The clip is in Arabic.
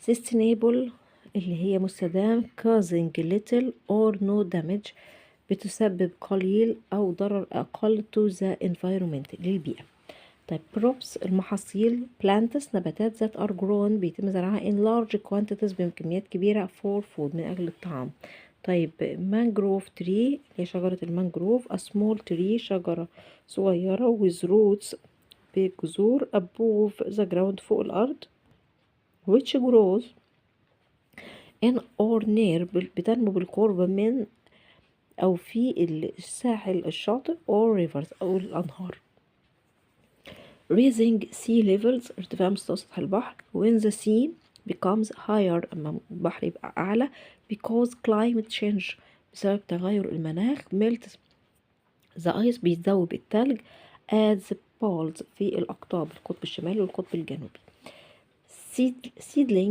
sustainable اللي هي مستدام causing little or no damage بتسبب قليل أو ضرر أقل to the environment للبيئة. طيب crops المحاصيل plants نباتات ذات are grown بيتم زرعها in large quantities بكميات كبيرة for food من أجل الطعام. طيب mangrove tree هي شجرة المانجروف a small tree شجرة صغيرة with roots بجذور above the ground فوق الأرض which grows in or near بتنمو بالقرب من أو في الساحل الشاطئ or rivers أو الأنهار. raising sea levels ارتفاع مستوى سطح البحر when the sea becomes higher أما البحر يبقى أعلى because climate change بسبب تغير المناخ melt the ice بيذوب التلج at the poles في الأقطاب القطب الشمالي والقطب الجنوبي. seedling